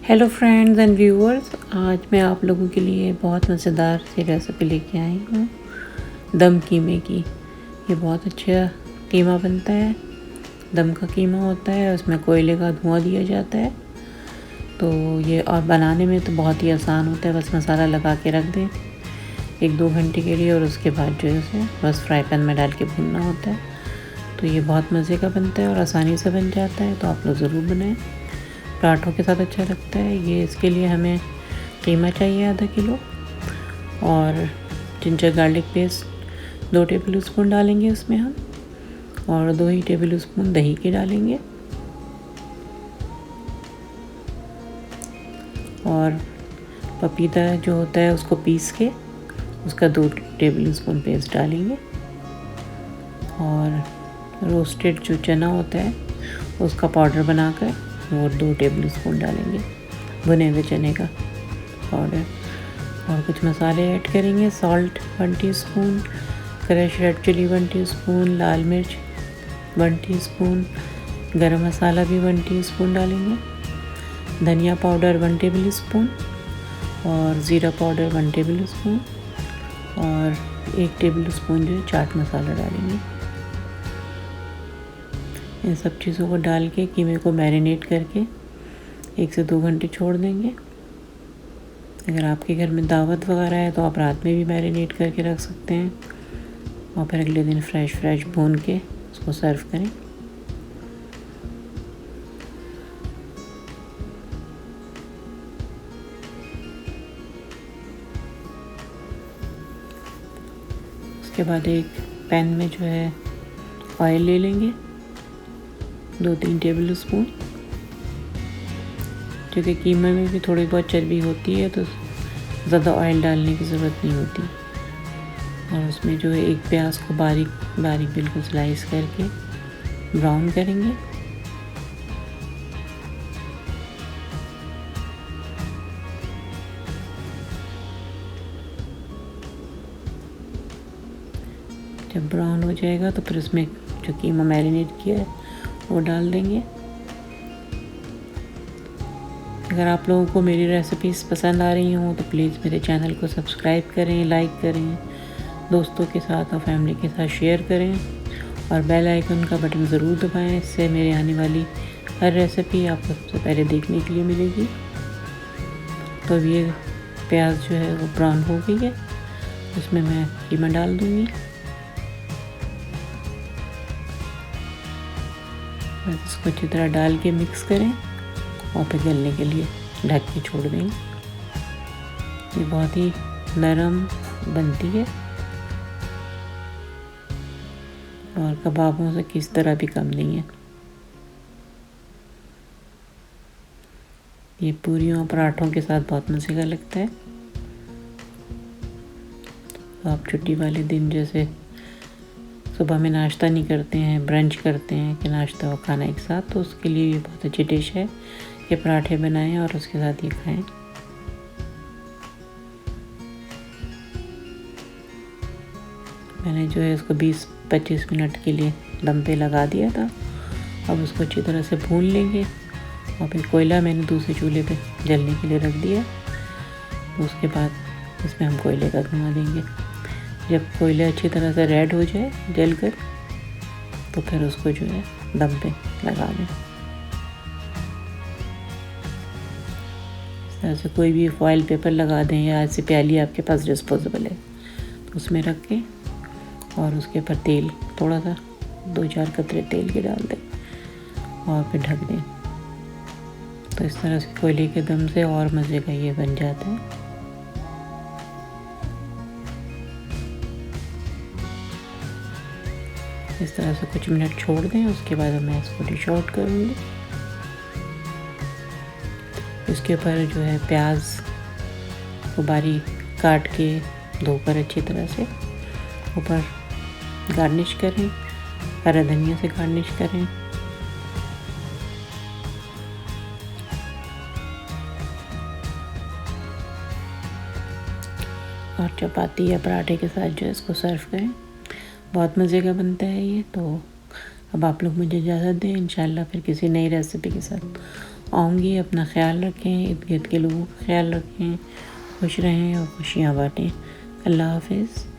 Hello friends and viewers, आज मैं आप लोगों के लिए बहुत मज़ेदार सी रेसिपी लेके आई हूँ दम कीमे की। ये बहुत अच्छा कीमा बनता है। दम का कीमा होता है, उसमें कोयले का धुआं दिया जाता है। तो ये और बनाने में तो बहुत ही आसान होता है। बस मसाला लगा के रख दें 1-2 घंटे के लिए और उसके बाद जो है उसे बस फ्राई पैन में डाल के भूनना होता है। तो ये बहुत मज़े का बनता है और आसानी से बन जाता है। तो आप लोग ज़रूर बनाएं, पराठों के साथ अच्छा लगता है ये। इसके लिए हमें कीमा चाहिए आधा किलो और ginger garlic paste 2 table spoon डालेंगे इसमें हम, और 2 ही टेबल स्पून दही के डालेंगे, और पपीता जो होता है उसको पीस के उसका 2 टेबल स्पून पेस्ट डालेंगे, और रोस्टेड जो चना होता है उसका पाउडर बनाकर वो 2 टेबल स्पून डालेंगे, भुने हुए चने का पाउडर। और कुछ मसाले ऐड करेंगे। Salt 1 teaspoon, crush red chilli 1 teaspoon, लाल मिर्च 1 टीस्पून, गरम मसाला भी 1 टीस्पून डालेंगे, धनिया पाउडर 1 टेबल स्पून, और ज़ीरा पाउडर 1 टेबल स्पून, और 1 टेबल स्पून जो है चाट मसाला डालेंगे। इन सब चीज़ों को डाल के कीमे को मैरिनेट करके 1 से 2 घंटे छोड़ देंगे। अगर आपके घर में दावत वगैरह है तो आप रात में भी मैरिनेट करके रख सकते हैं, और फिर अगले दिन फ्रेश भून के उसको सर्व करें। उसके बाद एक पैन में जो है ऑयल ले लेंगे 2-3 टेबल स्पून, क्योंकि कीमे में भी थोड़ी बहुत चर्बी होती है तो ज़्यादा ऑयल डालने की ज़रूरत नहीं होती। और उसमें जो है एक प्याज को बारीक बिल्कुल स्लाइस करके ब्राउन करेंगे। जब ब्राउन हो जाएगा तो फिर उसमें जो कीमा मैरिनेट किया है वो डाल देंगे। अगर आप लोगों को मेरी रेसिपीज़ पसंद आ रही हों तो प्लीज़ मेरे चैनल को सब्सक्राइब करें, लाइक करें, दोस्तों के साथ और फैमिली के साथ शेयर करें, और बेल आइकन का बटन ज़रूर दबाएं। इससे मेरे आने वाली हर रेसिपी आपको सबसे पहले देखने के लिए मिलेगी। तो ये प्याज जो है वो ब्राउन हो गई है, उसमें मैं कीमा डाल दूँगी। बस इसको अच्छी तरह डाल के मिक्स करें और फिर गलने के लिए ढक के छोड़ देंगे। ये बहुत ही नरम बनती है और कबाबों से किस तरह भी कम नहीं है। ये पूरियों और पराठों के साथ बहुत मज़े का लगता है। तो आप छुट्टी वाले दिन जैसे सुबह में नाश्ता नहीं करते हैं, ब्रंच करते हैं कि नाश्ता और खाना एक साथ, तो उसके लिए ये बहुत अच्छी डिश है। ये पराठे बनाएं और उसके साथ ये खाएं। मैंने जो है इसको 20-25 मिनट के लिए दम पे लगा दिया था। अब उसको अच्छी तरह से भून लेंगे, और फिर कोयला मैंने दूसरे चूल्हे पे जलने के लिए रख दिया। उसके बाद इसमें हम कोयले का धुआं देंगे। जब कोयला अच्छी तरह से रेड हो जाए जलकर, तो फिर उसको जो है दम पे लगा दें। इस तरह से कोई भी फॉइल पेपर लगा दें, या ऐसी प्याली आपके पास डिस्पोजेबल है तो उसमें रख के, और उसके ऊपर तेल थोड़ा सा 2-4 कतरे तेल के डाल दें और फिर ढक दें। तो इस तरह से कोयले के दम से और मज़े का ये बन जाता है। इस तरह से कुछ मिनट छोड़ दें, उसके बाद मैं इसको डिश आउट करूँगी। इसके ऊपर जो है प्याज को बारीक काट के धोकर अच्छी तरह से ऊपर गार्निश करें, हरा धनिया से गार्निश करें। और चपाती या पराठे के साथ जो है इसको सर्व करें। बहुत मज़े का बनता है ये। तो अब आप लोग मुझे इजाज़त दें, इंशाल्लाह फिर किसी नई रेसिपी के साथ आऊँगी। अपना ख्याल रखें, इर्द गिर्द के लोगों का ख्याल रखें, खुश रहें और खुशियाँ बाँटें। अल्लाह हाफ़िज़।